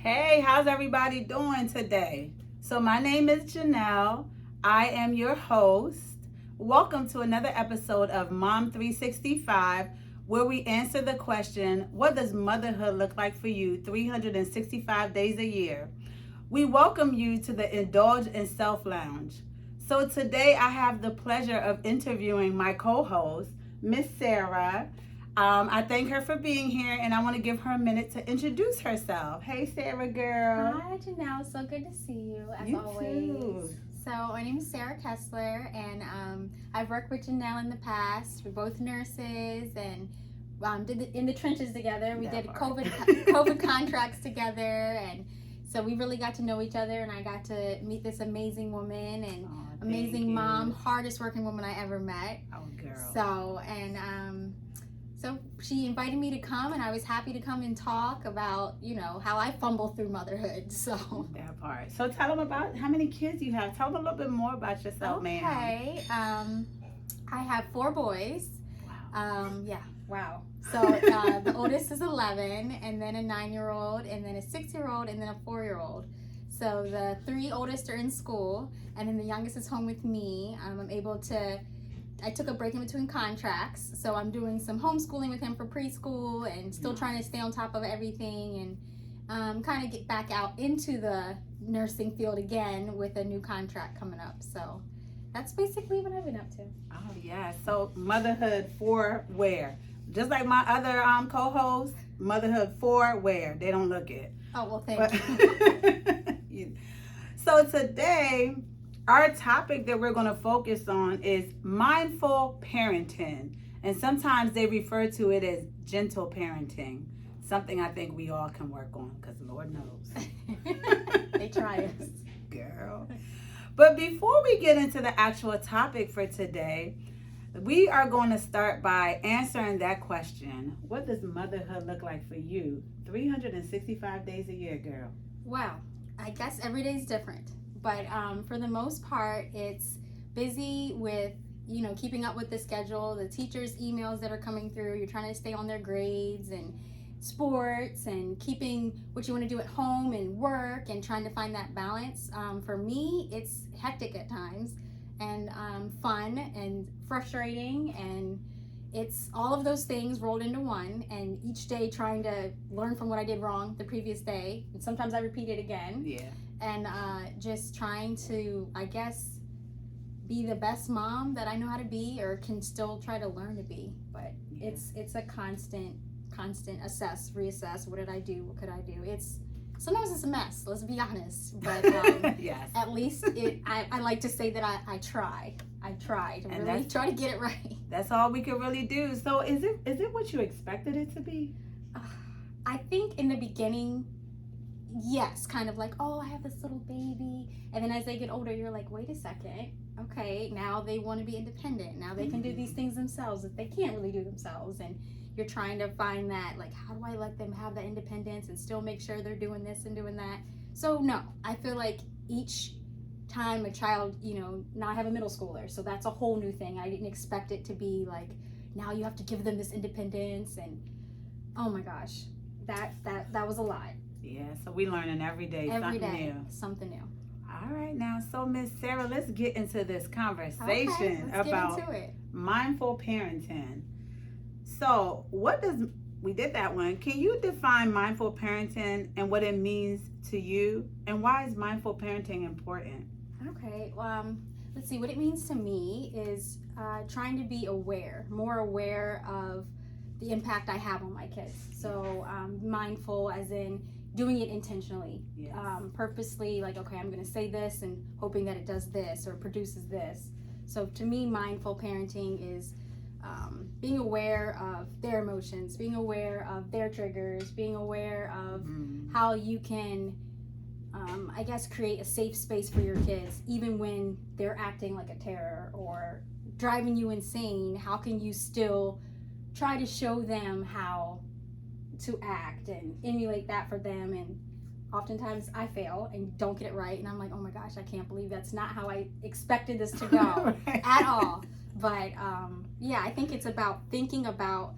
Hey, how's everybody doing today? So my name is Janelle. I am your host. Welcome to another episode of Mom 365, where we answer the question, what does motherhood look like for you 365 days a year? We welcome you to the Indulge in Self Lounge. So today I have the pleasure of interviewing my co-host, Miss Sarah. I thank her for being here, and I want to give her a minute to introduce herself. Hey, Sarah, girl. Hi, Janelle. So good to see you, as You always. too. So my name is Sarah Kessler, and I've worked with Janelle in the past. We're both nurses, and did in the trenches together. We did COVID contracts together, and so we really got to know each other. And I got to meet this amazing woman and amazing mom, hardest working woman I ever met. Oh, girl. So she invited me to come, and I was happy to come and talk about, how I fumble through motherhood. So that part. So tell them about how many kids you have. Tell them a little bit more about yourself, ma'am. Okay. I have 4 boys. Wow. Wow. So the oldest is 11, and then a 9-year-old, and then a 6-year-old, and then a 4-year-old. So the 3 oldest are in school, and then the youngest is home with me. I took a break in between contracts, so I'm doing some homeschooling with him for preschool and still trying to stay on top of everything and kind of get back out into the nursing field again with a new contract coming up. So that's basically what I've been up to. Oh, yeah. So motherhood for where? Just like my other co-host, motherhood for where? They don't look it. Oh, well, thank you. So today, our topic that we're going to focus on is mindful parenting. And sometimes they refer to it as gentle parenting. Something I think we all can work on, because Lord knows. They try us. Girl. But before we get into the actual topic for today, we are going to start by answering that question. What does motherhood look like for you 365 days a year, girl? Wow. I guess every day is different. But for the most part, it's busy with, keeping up with the schedule, the teachers' emails that are coming through. You're trying to stay on their grades and sports and keeping what you want to do at home and work and trying to find that balance. For me, it's hectic at times and fun and frustrating, and it's all of those things rolled into one, and each day trying to learn from what I did wrong the previous day. And sometimes I repeat it again. Yeah. And just trying to, I guess, be the best mom that I know how to be, or can still try to learn to be. But it's a constant assess, reassess. What did I do? What could I do? Sometimes it's a mess, let's be honest. But yes. At least I like to say that I try to and really try to get it right. That's all we can really do. So is it what you expected it to be? I think in the beginning, yes, kind of like, oh, I have this little baby. And then as they get older, you're like, wait a second. Okay, now they want to be independent. Now they can do these things themselves that they can't really do themselves. And you're trying to find that, like, how do I let them have that independence and still make sure they're doing this and doing that? So no, I feel like each time a child, now I have a middle schooler, so that's a whole new thing. I didn't expect it to be like, now you have to give them this independence, and oh my gosh, that was a lot. Yeah, so we learning every day something new. All right, now, so Miss Sarah, let's get into this conversation about mindful parenting. So we did that one. Can you define mindful parenting and what it means to you, and why is mindful parenting important? Okay, let's see. What it means to me is trying to be more aware of the impact I have on my kids. So mindful as in doing it intentionally, yes. Purposely, like, okay, I'm going to say this and hoping that it does this or produces this. So to me, mindful parenting is being aware of their emotions, being aware of their triggers, being aware of how you can, I guess, create a safe space for your kids, even when they're acting like a terror or driving you insane. How can you still try to show them how to act and emulate that for them? And oftentimes I fail and don't get it right, and I'm like, oh my gosh, I can't believe that's not how I expected this to go at all. But I think it's about thinking about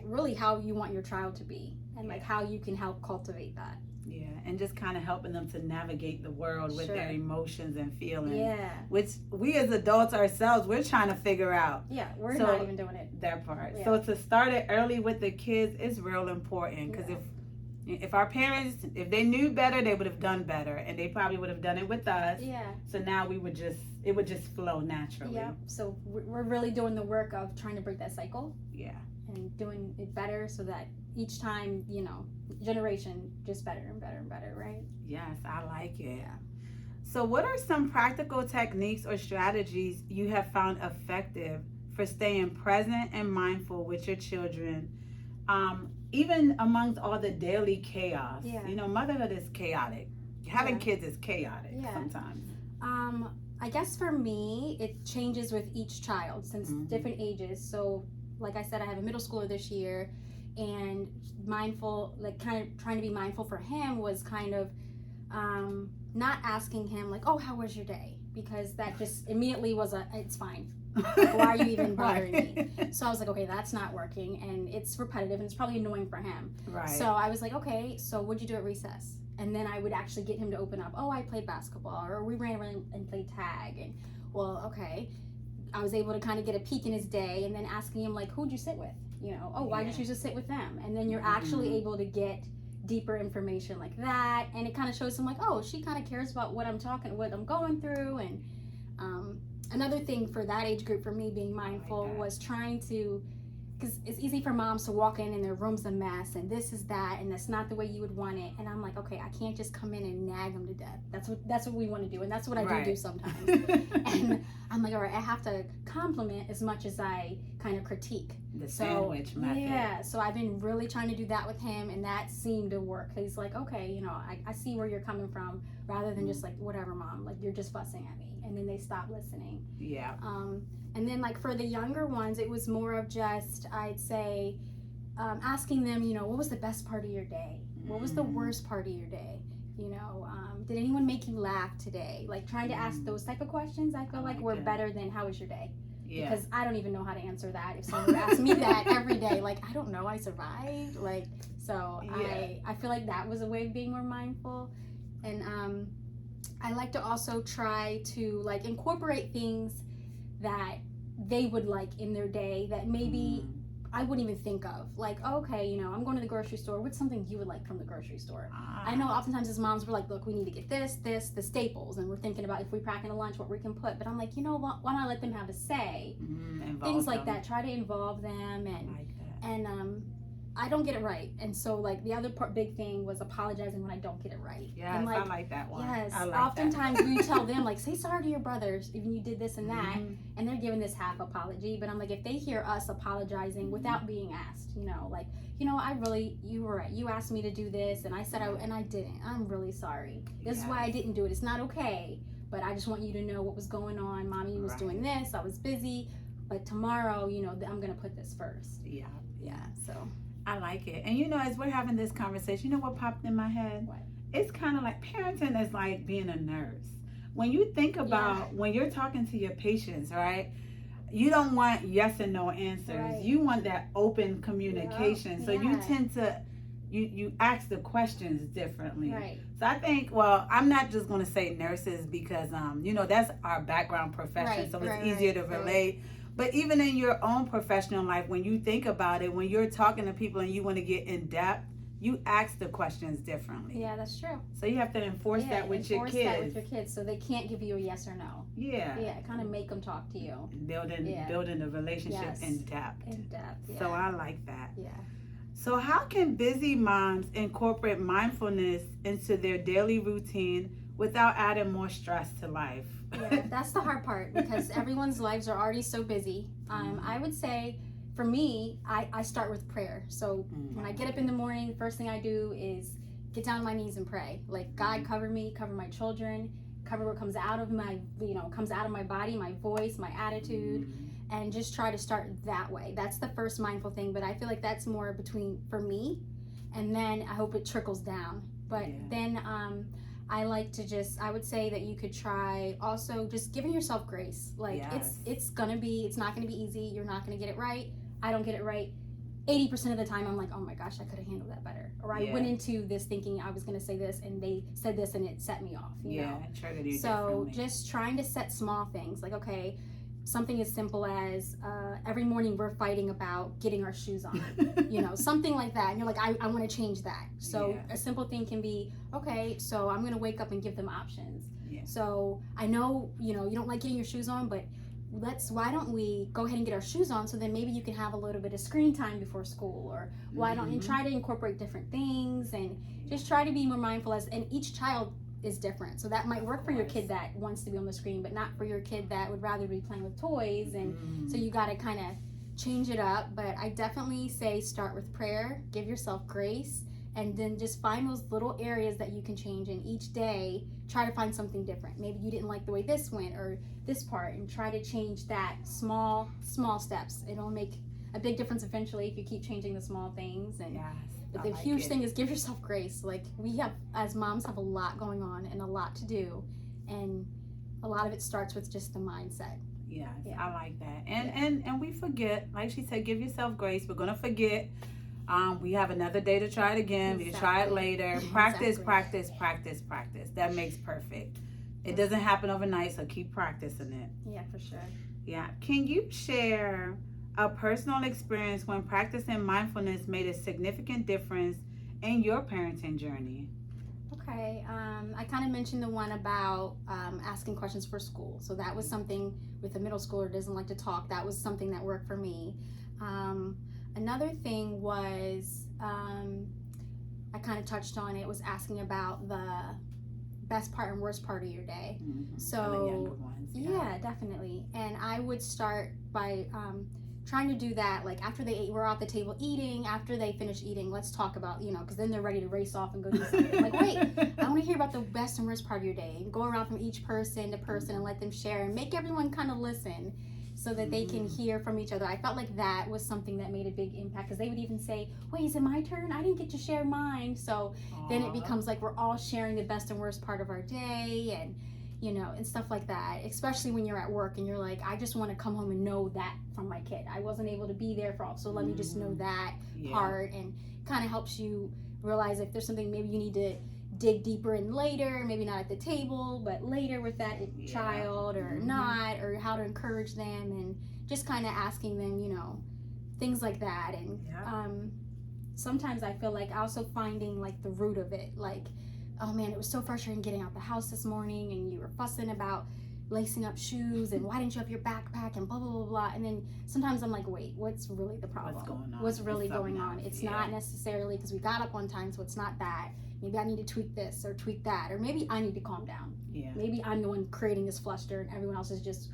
really how you want your child to be and like how you can help cultivate that. Yeah, and just kind of helping them to navigate the world with their emotions and feelings. Yeah. Which we as adults ourselves, we're trying to figure out. Yeah, we're not even doing it. That part. Yeah. So to start it early with the kids is real important, because if our parents, if they knew better, they would have done better, and they probably would have done it with us. Yeah. So now it would just flow naturally. Yeah. So we're really doing the work of trying to break that cycle. Yeah. And doing it better so that each time, generation just better and better and better, right? Yes, I like it. Yeah. So what are some practical techniques or strategies you have found effective for staying present and mindful with your children, even amongst all the daily chaos? Yeah. Motherhood is chaotic. Having kids is chaotic sometimes. I guess for me, it changes with each child since different ages. So like I said, I have a middle schooler this year, and mindful, like kind of trying to be mindful for him was kind of not asking him like, oh, how was your day? Because that just immediately was it's fine. Like, why are you even bothering me? So I was like, okay, that's not working, and it's repetitive, and it's probably annoying for him. Right. So I was like, okay, so what'd you do at recess? And then I would actually get him to open up, oh, I played basketball, or we ran around and played tag, and well, okay. I was able to kind of get a peek in his day, and then asking him like, who'd you sit with? Oh, why did you just sit with them? And then you're actually able to get deeper information like that, and it kind of shows him like, oh, she kind of cares about what I'm going through. And another thing for that age group, for me being mindful, was trying to, because it's easy for moms to walk in and their room's a mess and this is that, and that's not the way you would want it. And I'm like, okay, I can't just come in and nag them to death. That's what we want to do, and that's what I do sometimes. And I'm like, all right, I have to compliment as much as I kind of critique. The sandwich method. Yeah, so I've been really trying to do that with him, and that seemed to work. He's like, okay, I see where you're coming from, rather than just like, whatever, mom, like you're just fussing at me. And then they stop listening. Yeah. And then like for the younger ones, it was more of just, I'd say, asking them, what was the best part of your day? What was the worst part of your day? Did anyone make you laugh today? Like trying to ask those type of questions, I feel like were better than how was your day? Yeah. Because I don't even know how to answer that. If someone would ask me that every day, like, I don't know, I survived. Like, so I feel like that was a way of being more mindful. And I like to also try to like incorporate things that they would like in their day that maybe I wouldn't even think of. Like, okay, I'm going to the grocery store. What's something you would like from the grocery store? I know oftentimes as moms, we're like, look, we need to get the staples. And we're thinking about if we pack in a lunch, what we can put. But I'm like, why not let them have a say? Things like that. Try to involve them. And I don't get it right. And so like the other big thing was apologizing when I don't get it right. Yes, and like, I like that one. Yes, I like oftentimes we tell them like, say sorry to your brothers if you did this and that, and they're giving this half apology. But I'm like, if they hear us apologizing without being asked, I really, you were right. You asked me to do this, and I said and I didn't. I'm really sorry. This is why I didn't do it. It's not okay. But I just want you to know what was going on. Mommy was doing this. I was busy. But tomorrow, I'm gonna put this first. Yeah. So. I like it. And as we're having this conversation, what popped in my head? What? It's kind of like parenting is like being a nurse. When you think about when you're talking to your patients, right? You don't want yes and no answers. Right. You want that open communication. So you tend to you ask the questions differently. Right. So I think, I'm not just going to say nurses because that's our background profession, so it's easier to relate. But even in your own professional life, when you think about it, when you're talking to people and you want to get in depth, you ask the questions differently. Yeah, that's true. So you have to enforce that with your kids. Enforce that with your kids so they can't give you a yes or no. Yeah. Yeah, kind of make them talk to you. Building the relationship in depth. In depth, yeah. So I like that. Yeah. So how can busy moms incorporate mindfulness into their daily routine without adding more stress to life? Yeah, that's the hard part because everyone's lives are already so busy. I would say for me, I start with prayer. So when I get up in the morning, the first thing I do is get down on my knees and pray. Like, God, cover me, cover my children, cover what comes out of my, comes out of my body, my voice, my attitude, and just try to start that way. That's the first mindful thing, but I feel like that's more for me, and then I hope it trickles down. But then I like to I would say that you could try also just giving yourself grace. Like it's not gonna be easy. You're not gonna get it right. I don't get it right. 80% of the time I'm like, oh my gosh, I could have handled that better. Or I went into this thinking I was going to say this and they said this and it set me off, you know? Triggered you So differently. just trying to set small things like, okay, something as simple as every morning we're fighting about getting our shoes on, you know, something like that. And you're like, I want to change that. So a simple thing can be, okay, so I'm going to wake up and give them options. So I know, you know, you don't like getting your shoes on, but why don't we go ahead and get our shoes on, so then maybe you can have a little bit of screen time before school, or why don't you try to incorporate different things and just try to be more mindful and each child is different. So that might work for your kid that wants to be on the screen, but not for your kid that would rather be playing with toys. And so you got to kind of change it up. But I definitely say start with prayer, give yourself grace, and then just find those little areas that you can change. And each day, try to find something different. Maybe you didn't like the way this went or this part, and try to change that small steps. It'll make a big difference eventually if you keep changing the small things. And but the huge thing is give yourself grace. Like we have, as moms, have a lot going on and a lot to do, and a lot of it starts with just the mindset. Yes, I like that. And we forget, like she said, give yourself grace. We're gonna forget. We have another day to try it again. We can try it later. Practice. That makes perfect. It doesn't happen overnight, so keep practicing it. Yeah, for sure. Yeah. Can you share a personal experience when practicing mindfulness made a significant difference in your parenting journey? Okay. I kind of mentioned the one about asking questions for school. So that was something with a middle schooler who doesn't like to talk. That was something that worked for me. Another thing was, I kind of touched on it, was asking about the best part and worst part of your day. So the younger ones, yeah, definitely. And I would start by trying to do that, like after they ate, we're at the table eating, after they finish eating, let's talk about, you know, because then they're ready to race off and go do something. I'm like, wait, I want to hear about the best and worst part of your day, and go around from each person to person and let them share and make everyone kind of listen, so that they can hear from each other. I felt like that was something that made a big impact, because they would even say, wait, is it my turn? I didn't get to share mine. So then it becomes like we're all sharing the best and worst part of our day, and you know, and stuff like that, especially when you're at work and you're like, I just want to come home and know that from my kid. I wasn't able to be there for all, so let me just know that part, and kind of helps you realize if there's something maybe you need to dig deeper in later, maybe not at the table, but later with that child, or not, or how to encourage them, and just kind of asking them, you know, things like that. And sometimes I feel like also finding like the root of it, like, oh man, it was so frustrating getting out the house this morning, and you were fussing about lacing up shoes, and why didn't you have your backpack, and blah blah blah blah. And then sometimes I'm like, wait, what's really the problem? What's really going on? It's not necessarily because we got up on time, so it's not that. Maybe I need to tweak this or tweak that, or maybe I need to calm down. Maybe I'm the one creating this fluster and everyone else is just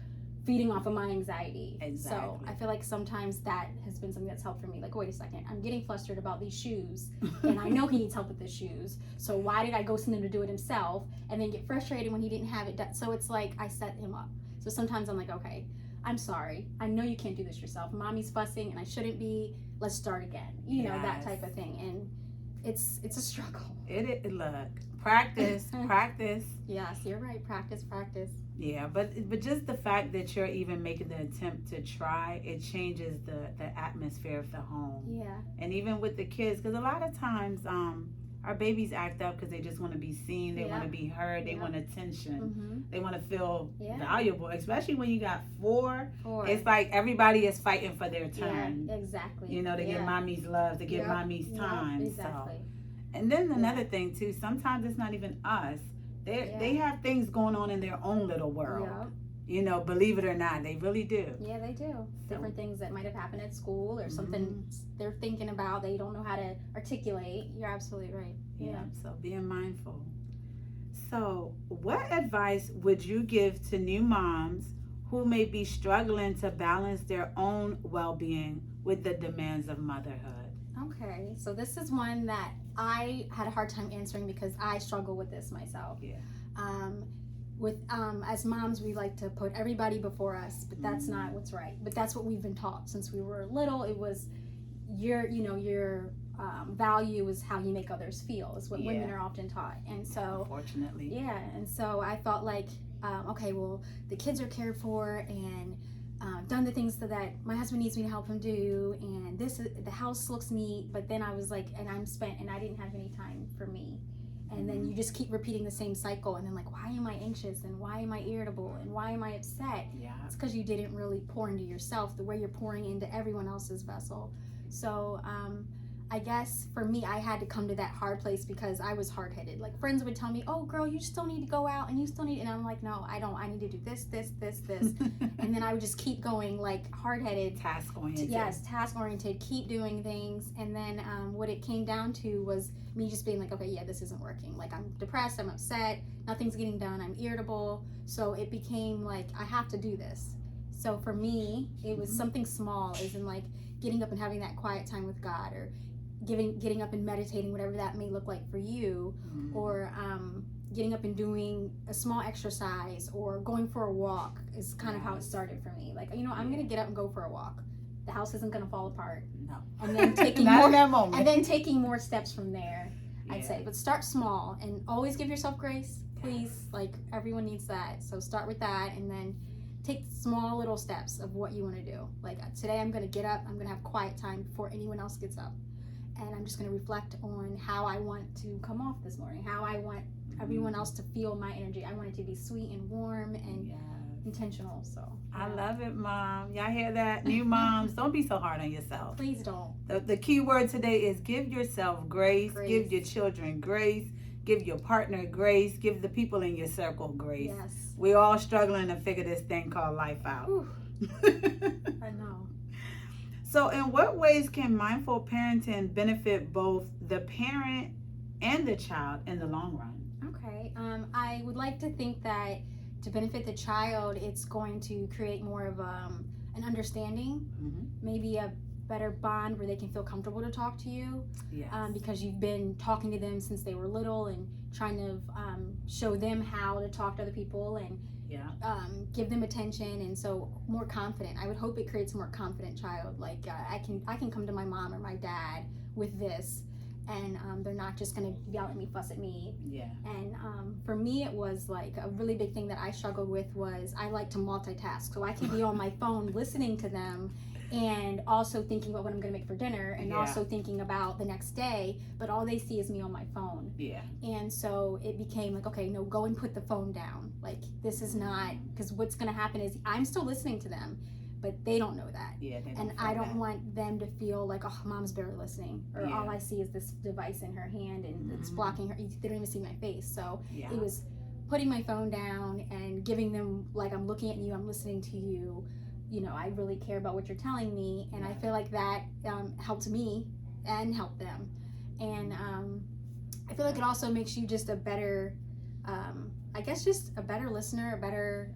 feeding off of my anxiety. So I feel like sometimes that has been something that's helped for me. Like, wait a second, I'm getting flustered about these shoes, and I know he needs help with the shoes. So why did I go send him to do it himself and then get frustrated when he didn't have it done? So it's like I set him up. So sometimes I'm like, okay, I'm sorry. I know you can't do this yourself. Mommy's fussing and I shouldn't be. Let's start again. You know, that type of thing. And it's a struggle. Look, practice. Yes, you're right. Practice. Yeah, but just the fact that you're even making the attempt to try, it changes the atmosphere of the home. Yeah. And even with the kids, because a lot of times our babies act up because they just want to be seen, they want to be heard, they want attention, they want to feel valuable. Especially when you got four, it's like everybody is fighting for their turn. Yeah, exactly. You know, to get mommy's love, to get mommy's time. Exactly. So. And then another thing too, sometimes it's not even us. They have things going on in their own little world. You know, believe it or not, they really do. Yeah, they do. Different things that might have happened at school, or something they're thinking about they don't know how to articulate. You're absolutely right. Yeah, so being mindful. So what advice would you give to new moms who may be struggling to balance their own well-being with the demands of motherhood? Okay, so this is one that I had a hard time answering because I struggle with this myself. As moms, we like to put everybody before us, but that's not what's right. But that's what we've been taught since we were little. It was your value is how you make others feel, is what women are often taught. And so unfortunately, and so I felt like okay, well, the kids are cared for, and done the things that my husband needs me to help him do, and the house looks neat, but then I was like, and I'm spent, and I didn't have any time for me. And then you just keep repeating the same cycle, and then like, why am I anxious, and why am I irritable, and why am I upset? Yeah. It's because you didn't really pour into yourself the way you're pouring into everyone else's vessel. So I guess for me, I had to come to that hard place because I was hard-headed. Like, friends would tell me, oh girl, you still need to go out, and you still need, and I'm like, no, I don't. I need to do this. And then I would just keep going, like, hard-headed, task-oriented. Yes, task-oriented, keep doing things. And then what it came down to was me just being like, okay, yeah, this isn't working. Like, I'm depressed, I'm upset, nothing's getting done, I'm irritable. So it became like, I have to do this. So for me, it was something small, as in like getting up and having that quiet time with God, or getting up and meditating, whatever that may look like for you, or getting up and doing a small exercise, or going for a walk is kind of how it started for me. Like, I'm gonna get up and go for a walk. The house isn't gonna fall apart. No. And then taking Not more, in that moment. and then taking more steps from there. Yeah. I'd say, but start small and always give yourself grace, please. Like, everyone needs that. So start with that, and then take small little steps of what you want to do. Like, today I'm gonna get up, I'm gonna have quiet time before anyone else gets up. And I'm just going to reflect on how I want to come off this morning, how I want everyone else to feel my energy. I want it to be sweet and warm and intentional. So I love it, Mom. Y'all hear that? New moms, don't be so hard on yourself. Please don't. The key word today is give yourself grace. Give your children grace. Give your partner grace. Give the people in your circle grace. Yes. We're all struggling to figure this thing called life out. I know. So in what ways can mindful parenting benefit both the parent and the child in the long run? Okay. I would like to think that to benefit the child, it's going to create more of an understanding, maybe a better bond where they can feel comfortable to talk to you, because you've been talking to them since they were little and trying to show them how to talk to other people and give them attention, and so more confident. I would hope it creates a more confident child. Like, I can come to my mom or my dad with this, and they're not just gonna yell at me, fuss at me. And for me, it was like a really big thing that I struggled with was I like to multitask, so I can be on my phone listening to them and also thinking about what I'm gonna make for dinner, and also thinking about the next day, but all they see is me on my phone. And so it became like, okay, no, go and put the phone down. Like, this is not, because what's gonna happen is I'm still listening to them, but they don't know that. And I don't want them to feel like, oh, mom's barely listening, or all I see is this device in her hand and it's blocking her. They don't even see my face. So it was putting my phone down and giving them, like, I'm looking at you, I'm listening to you. I really care about what you're telling me, and I feel like that helped me and helped them. And I feel like it also makes you just a better, I guess, just a better listener,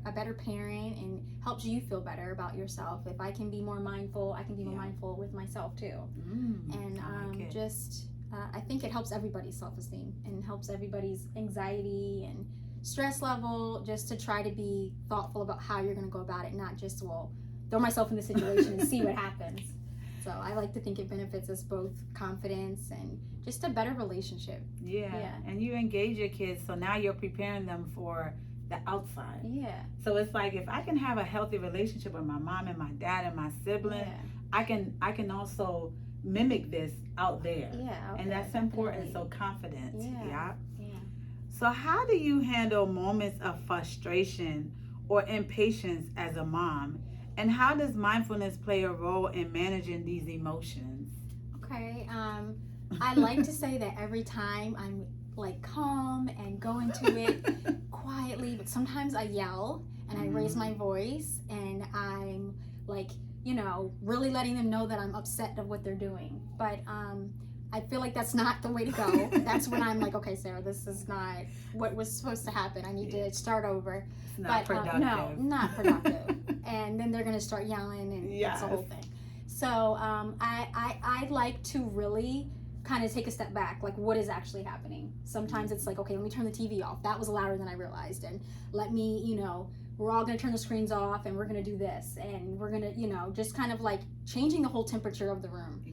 a better parent, and helps you feel better about yourself. If I can be more mindful, I can be more mindful with myself too. And I think it helps everybody's self-esteem and helps everybody's anxiety and stress level, just to try to be thoughtful about how you're going to go about it, not just, well, throw myself in the situation and see what happens. So I like to think it benefits us both confidence and just a better relationship. And you engage your kids, so now you're preparing them for the outside. So it's like, if I can have a healthy relationship with my mom and my dad and my sibling, I can also mimic this out there. And that's important. So confidence. So how do you handle moments of frustration or impatience as a mom? And how does mindfulness play a role in managing these emotions? Okay, I like to say that every time I'm like calm and go into it quietly, but sometimes I yell and I raise my voice, and I'm like, really letting them know that I'm upset of what they're doing. But I feel like that's not the way to go. That's when I'm like, okay, Sarah, this is not what was supposed to happen. I need to start over. It's not productive. No, not productive. And then they're going to start yelling, and that's the whole thing. So I like to really kind of take a step back, like, what is actually happening. Sometimes it's like, okay, let me turn the TV off. That was louder than I realized. And let me, we're all going to turn the screens off, and we're going to do this. And we're going to, just kind of like changing the whole temperature of the room.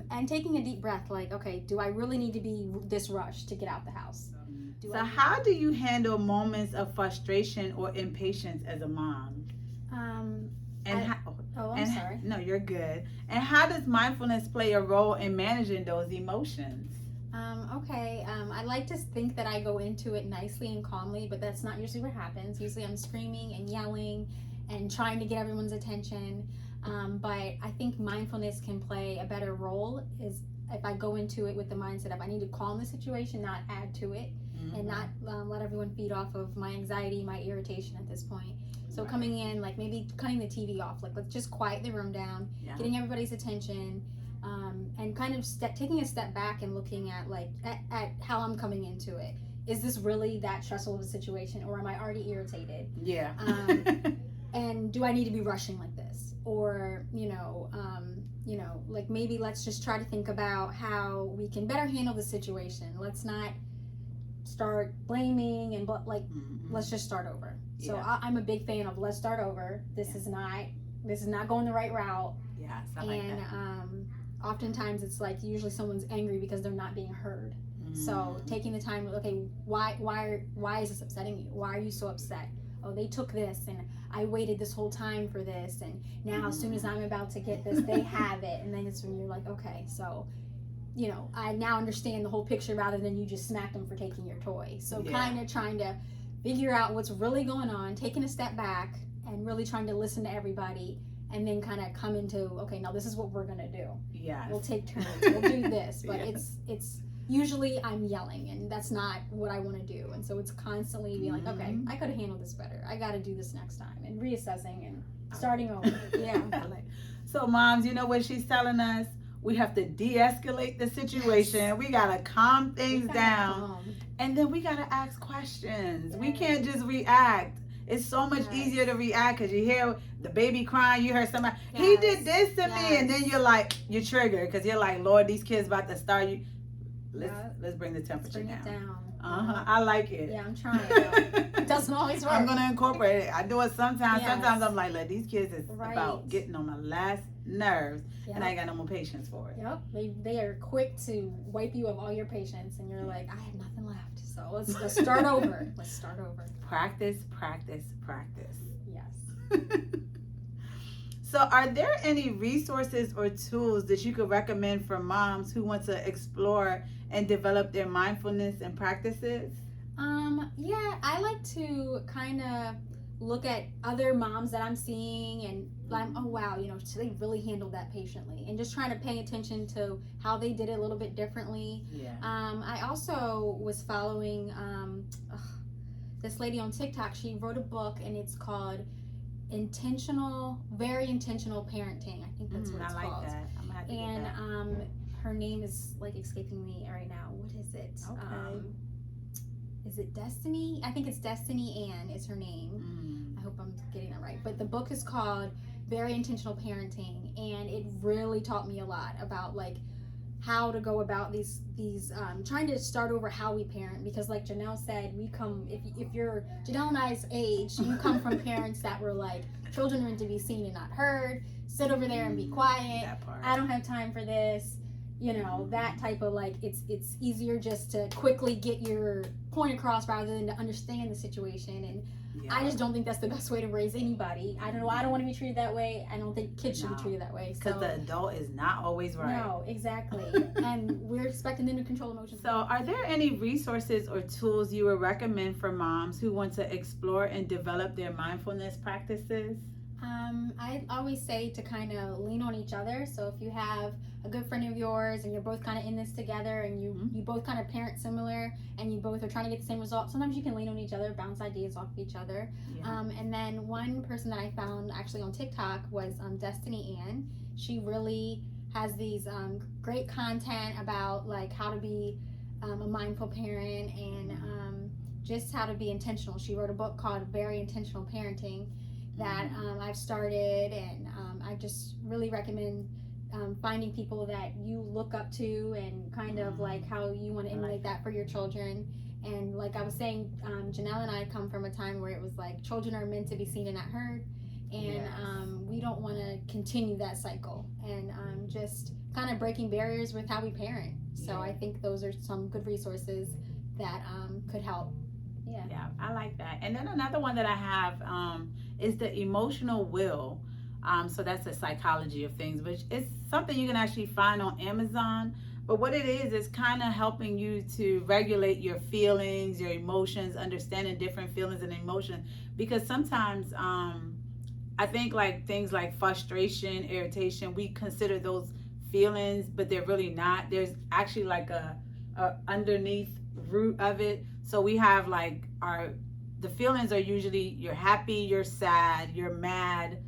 And taking a deep breath, like, okay, do I really need to be this rushed to get out the house? How do you handle moments of frustration or impatience as a mom? I'm sorry. No, you're good. And how does mindfulness play a role in managing those emotions? Okay. I like to think that I go into it nicely and calmly, but that's not usually what happens. Usually I'm screaming and yelling and trying to get everyone's attention. But I think mindfulness can play a better role is if I go into it with the mindset of I need to calm the situation, not add to it, and not let everyone feed off of my anxiety, my irritation at this point. So coming in, like maybe cutting the TV off, like let's just quiet the room down, getting everybody's attention, and kind of taking a step back and looking at like at how I'm coming into it. Is this really that stressful of a situation, or am I already irritated? Yeah. And do I need to be rushing like this, or like maybe let's just try to think about how we can better handle the situation. Let's not start blaming and let's just start over. So I'm a big fan of let's start over. This is not going the right route. Yes, I like that. Oftentimes it's like usually someone's angry because they're not being heard. So taking the time, okay, why is this upsetting you? Why are you so upset? Oh, they took this and I waited this whole time for this, and now as soon as I'm about to get this, they have it. And then it's when you're like, okay, so I now understand the whole picture rather than you just smacked them for taking your toy. So kind of trying to figure out what's really going on, taking a step back and really trying to listen to everybody, and then kind of come into, okay, now this is what we're gonna do. Yes. We'll take turns, we'll do this, but it's usually I'm yelling, and that's not what I want to do. And so it's constantly being like, okay, I could have handled this better. I got to do this next time, and reassessing and starting over. Yeah. So moms, you know what she's telling us? We have to de-escalate the situation. Yes. We got to calm things down. And then we got to ask questions. Yes. We can't just react. It's so much easier to react because you hear the baby crying, you heard somebody, he did this to me, and then you're triggered because you're like, Lord, these kids about to start you. Let's bring the temperature down. I like it. Yeah, I'm trying. It doesn't always work. I'm gonna incorporate it. I do it sometimes. Sometimes I'm like, these kids is about getting on my last nerves, and I ain't got no more patience for it. Yep, they are quick to wipe you of all your patience, and you're like, I have nothing left. So let's start over. Let's start over. Practice, practice, practice. Yes. So are there any resources or tools that you could recommend for moms who want to explore and develop their mindfulness and practices? Yeah, I like to kind of look at other moms that I'm seeing and like, oh wow, so they really handled that patiently, and just trying to pay attention to how they did it a little bit differently. I also was following this lady on TikTok. She wrote a book, and it's called Very Intentional Parenting. I think that's what it's called. That. I'm gonna have to and get that. Her name is like escaping me right now. What is it? Okay. Is it Destini? I think it's Destini Ann is her name. I hope I'm getting it right. But the book is called Very Intentional Parenting, and it really taught me a lot about like how to go about these trying to start over how we parent, because like Janelle said, we come, if you're Janelle and I's age, you come from parents that were like, children are meant to be seen and not heard, sit over there and be quiet, I don't have time for this, that type of like, it's easier just to quickly get your point across rather than to understand the situation. And I just don't think that's the best way to raise anybody. I don't know. I don't want to be treated that way. I don't think kids should be treated that way. Because the adult is not always right. No, exactly. And we're expecting them to control emotions. So are there any resources or tools you would recommend for moms who want to explore and develop their mindfulness practices? I always say to kind of lean on each other. So if you have a good friend of yours and you're both kind of in this together, and you both kind of parent similar, and you both are trying to get the same result, sometimes you can lean on each other, bounce ideas off of each other. And then one person that I found actually on TikTok was Destini Ann. She really has these great content about like how to be a mindful parent, and just how to be intentional. She wrote a book called Very Intentional Parenting that I've started, and I just really recommend finding people that you look up to, and kind of like how you want to emulate that for your children. And like I was saying, Janelle and I come from a time where it was like children are meant to be seen and not heard, and we don't want to continue that cycle, and just kind of breaking barriers with how we parent. So I think those are some good resources that could help. Yeah, I like that. And then another one that I have is the emotional will. So that's the psychology of things, but it's something you can actually find on Amazon. But what it is kind of helping you to regulate your feelings, your emotions, understanding different feelings and emotions. Because sometimes I think like things like frustration, irritation, we consider those feelings, but they're really not. There's actually like a underneath root of it. So we have like the feelings are usually you're happy, you're sad, you're mad,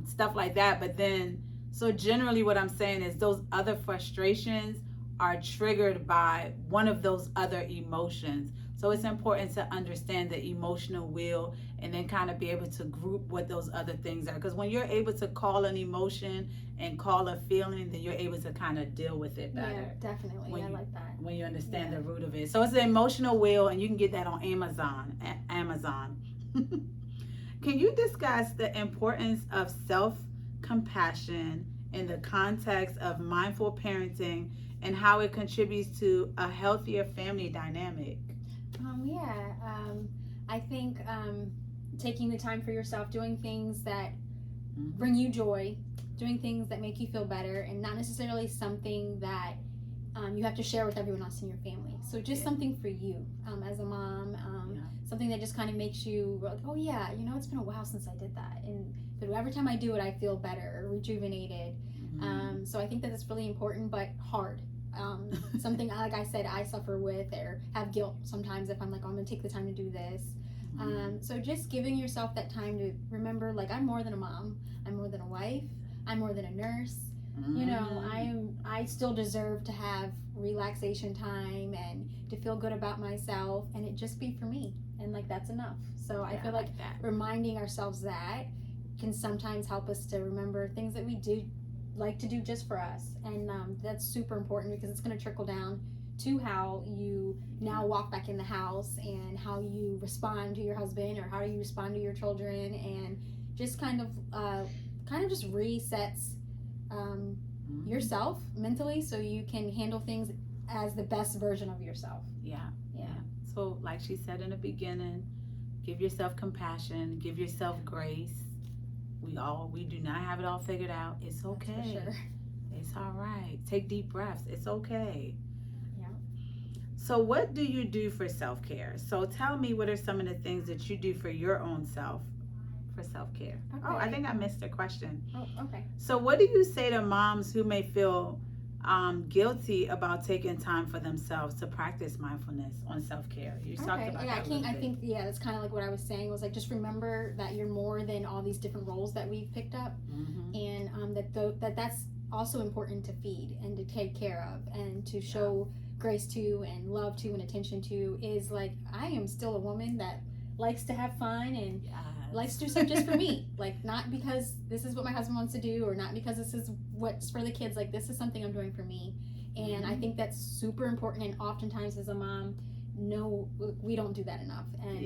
stuff like that. But then, so generally what I'm saying is those other frustrations are triggered by one of those other emotions. So it's important to understand the emotional wheel and then kind of be able to group what those other things are. Because when you're able to call an emotion and call a feeling, then you're able to kind of deal with it better. Yeah, definitely. I like that. When you understand the root of it. So it's the emotional wheel, and you can get that on Amazon. Can you discuss the importance of self-compassion in the context of mindful parenting and how it contributes to a healthier family dynamic? I think taking the time for yourself, doing things that bring you joy, doing things that make you feel better, and not necessarily something that you have to share with everyone else in your family. So just something for you as a mom, something that just kind of makes you like, oh yeah, it's been a while since I did that, but every time I do it, I feel better, rejuvenated. So I think that it's really important, but hard. Something like I said I suffer with or have guilt sometimes if I'm like, oh, I'm gonna take the time to do this. So just giving yourself that time to remember, like, I'm more than a mom, I'm more than a wife, I'm more than a nurse. I still deserve to have relaxation time and to feel good about myself, and it just be for me, and like that's enough. So I feel like reminding ourselves that can sometimes help us to remember things that we do like to do just for us, and that's super important because it's going to trickle down to how you now walk back in the house and how you respond to your husband or how you respond to your children, and just kind of just resets yourself mentally so you can handle things as the best version of yourself. Yeah. So like she said in the beginning, give yourself compassion, give yourself grace. We do not have it all figured out. It's okay. That's for sure. It's all right. Take deep breaths. It's okay. Yeah. So what do you do for self-care? So tell me, what are some of the things that you do for your own self for self-care? Okay. Oh, I think I missed a question. Oh, okay. So what do you say to moms who may feel guilty about taking time for themselves to practice mindfulness on self-care? You talked about that. I think that's kind of like what I was saying, was like, just remember that you're more than all these different roles that we've picked up, and that's also important to feed and to take care of and to show grace to and love to and attention to. Is like, I am still a woman that likes to have fun and likes to do stuff just for me, like not because this is what my husband wants to do or not because this is what's for the kids. Like, this is something I'm doing for me, and I think that's super important. And oftentimes as a mom, no, we don't do that enough, and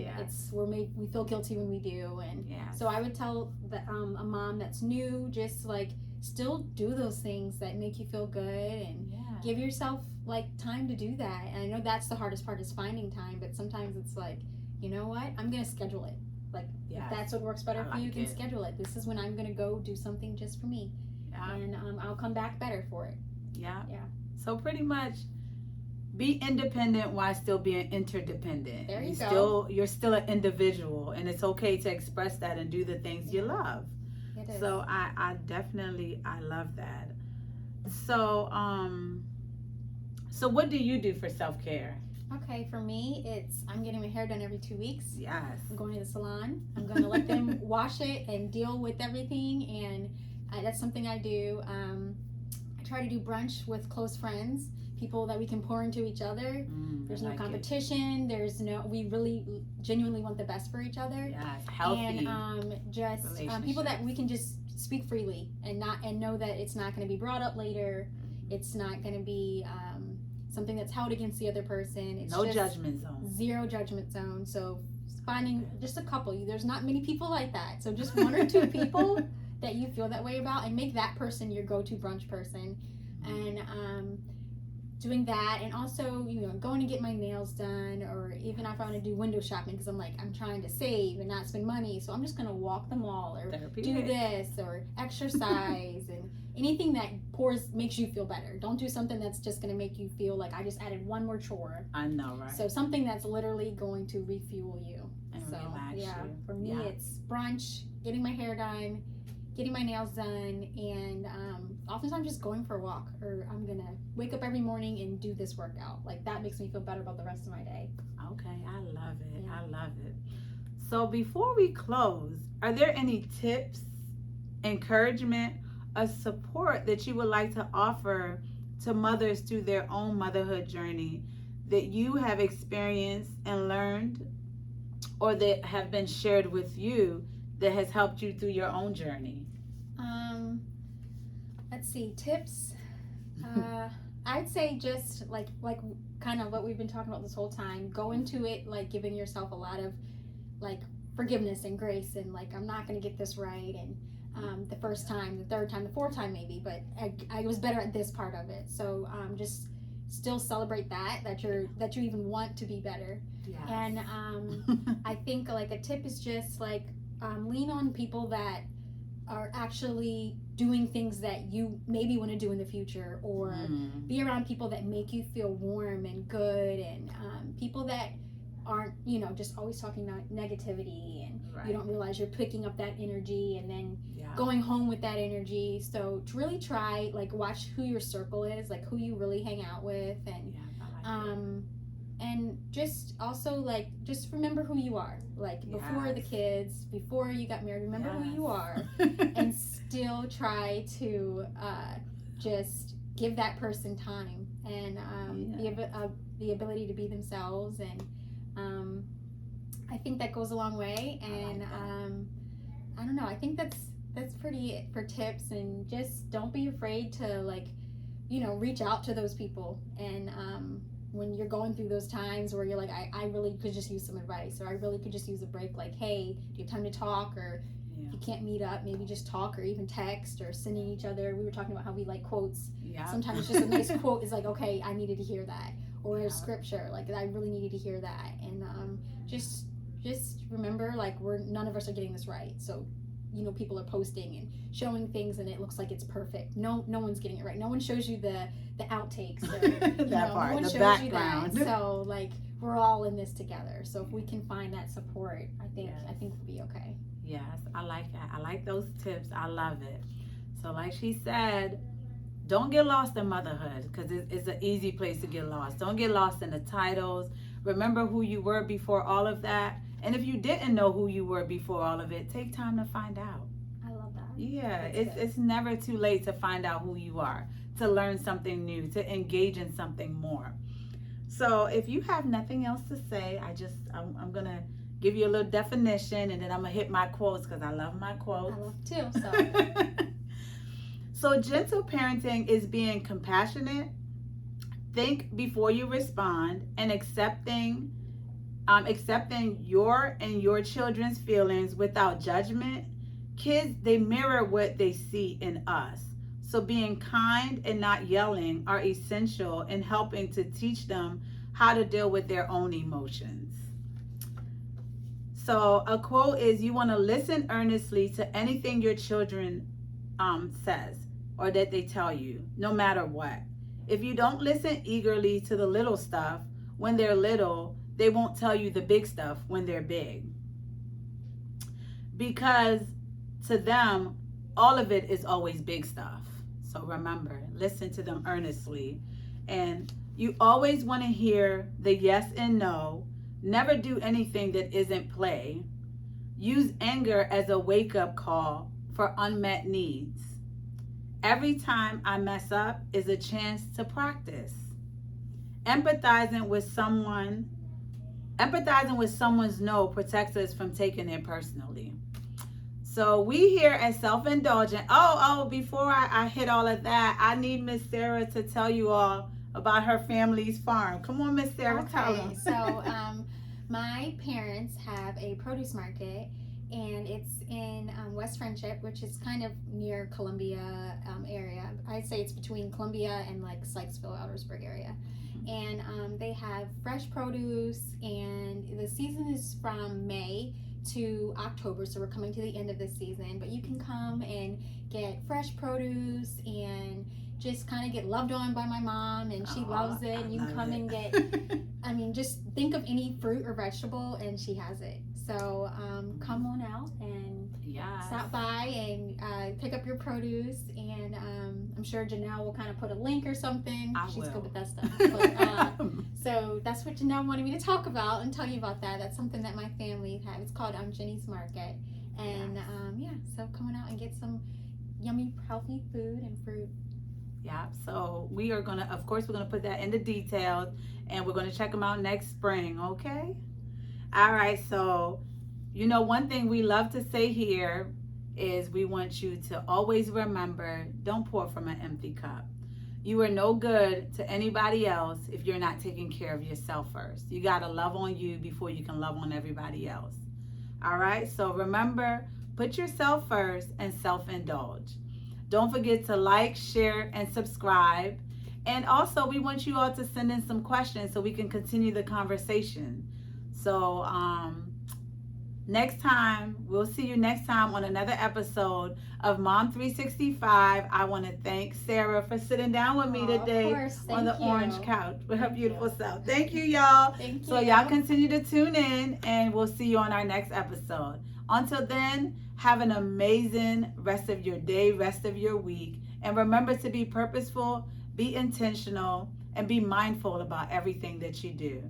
we feel guilty when we do. And so I would tell a mom that's new, just like, still do those things that make you feel good, and give yourself like time to do that. And I know that's the hardest part, is finding time, but sometimes it's like, you know what, I'm gonna schedule it. Like, if that's what works better for you, you can schedule it. This is when I'm gonna go do something just for me, and I'll come back better for it. So pretty much be independent while still being interdependent. There you go. You're still an individual, and it's okay to express that and do the things you love. It is. So I definitely love that. So so what do you do for self-care? Okay, for me, I'm getting my hair done every 2 weeks. Yes. I'm going to the salon. I'm going to let them wash it and deal with everything, and that's something I do. I try to do brunch with close friends, people that we can pour into each other. There's no competition. We really genuinely want the best for each other. Yes, healthy. And just people that we can just speak freely and know that it's not going to be brought up later. It's not going to be something that's held against the other person. It's no judgment zone. Zero judgment zone. So finding just a couple. There's not many people like that. So just one or two people that you feel that way about, and make that person your go-to brunch person. And doing that, and also going to get my nails done, or even if I want to do window shopping, because I'm trying to save and not spend money, so I'm just going to walk the mall or do this or exercise and anything that makes you feel better. Don't do something that's just going to make you feel like I just added one more chore. I know, right? So something that's literally going to refuel you. And relax you. For me, it's brunch, getting my hair done, getting my nails done, and oftentimes just going for a walk, or I'm gonna wake up every morning and do this workout. Like, that makes me feel better about the rest of my day. Okay, I love it. I love it. So before we close, are there any tips, encouragement, or support that you would like to offer to mothers through their own motherhood journey that you have experienced and learned, or that have been shared with you that has helped you through your own journey? Let's see, tips. I'd say just like kind of what we've been talking about this whole time. Go into it like giving yourself a lot of like forgiveness and grace, and like, I'm not going to get this right, and the first time, the third time, the fourth time maybe, but I was better at this part of it. So just still celebrate that you even want to be better. Yes. And I think like a tip is just like lean on people that are actually doing things that you maybe want to do in the future, or be around people that make you feel warm and good, and people that aren't just always talking about negativity, and you don't realize you're picking up that energy and then going home with that energy. So to really try, like, watch who your circle is, like who you really hang out with, and and just also like just remember who you are, like before the kids, before you got married. Remember who you are, and still try to just give that person time, and the ability to be themselves, and I think that goes a long way. And I don't know, I think that's pretty it for tips. And just don't be afraid to like reach out to those people, and when you're going through those times where you're like, I really could just use some advice, or I really could just use a break, like, hey, do you have time to talk? Or if you can't meet up, maybe just talk, or even text, or sending each other. We were talking about how we like quotes. Sometimes just a nice quote is like, okay, I needed to hear that. Or a scripture, like, I really needed to hear that. And just remember, like, none of us are getting this right. So people are posting and showing things, and it looks like it's perfect. No one's getting it right. No one shows you the outtakes, or that part, no one the shows background. you that. So like, we're all in this together. So if we can find that support, I think we'll be okay. Yes, I like that. I like those tips. I love it. So like she said, don't get lost in motherhood, because it's an easy place to get lost. Don't get lost in the titles. Remember who you were before all of that. And if you didn't know who you were before all of it, take time to find out. I love that. Yeah, it's never too late to find out who you are, to learn something new, to engage in something more. So if you have nothing else to say, I'm going to give you a little definition, and then I'm going to hit my quotes, because I love my quotes. I love too, so. So gentle parenting is being compassionate, think before you respond, and accepting your and your children's feelings without judgment. Kids, they mirror what they see in us. So being kind and not yelling are essential in helping to teach them how to deal with their own emotions. So a quote is, you want to listen earnestly to anything your children says or that they tell you, no matter what. If you don't listen eagerly to the little stuff when they're little, they won't tell you the big stuff when they're big. Because to them, all of it is always big stuff. So remember, listen to them earnestly. And you always want to hear the yes and no. Never do anything that isn't play. Use anger as a wake-up call for unmet needs. Every time I mess up is a chance to practice. Empathizing with someone's no protects us from taking it personally. So we here at Self-Indulgent, before I hit all of that, I need Miss Sarah to tell you all about her family's farm. Come on, Miss Sarah, tell them. So my parents have a produce market, and it's in West Friendship, which is kind of near Columbia area. I'd say it's between Columbia and like Sykesville, Eldersburg area. And they have fresh produce, and the season is from May to October, so we're coming to the end of the season. But you can come and get fresh produce and just kind of get loved on by my mom, and she loves it. And you can come and get, I mean, just think of any fruit or vegetable, and she has it. So come on out and stop by and pick up your produce. And I'm sure Janelle will kind of put a link or something. She's good with that stuff. But, so that's what Janelle wanted me to talk about and tell you about that. That's something that my family had. It's called Jenny's Market. And so coming out and get some yummy, healthy food and fruit. Yeah, so we are going to, of course, we're going to put that in the details, and we're going to check them out next spring, okay? All right, so, you know, one thing we love to say here is we want you to always remember, don't pour from an empty cup. You are no good to anybody else if you're not taking care of yourself first. You got to love on you before you can love on everybody else. All right, so remember, put yourself first and self-indulge. Don't forget to like, share, and subscribe. And also, we want you all to send in some questions so we can continue the conversation. So, next time, we'll see you next time on another episode of Mom 365. I want to thank Sarah for sitting down with me today on the orange couch with her beautiful self. Thank you, y'all. Thank you. So y'all continue to tune in, and we'll see you on our next episode. Until then, have an amazing rest of your day, rest of your week. And remember to be purposeful, be intentional, and be mindful about everything that you do.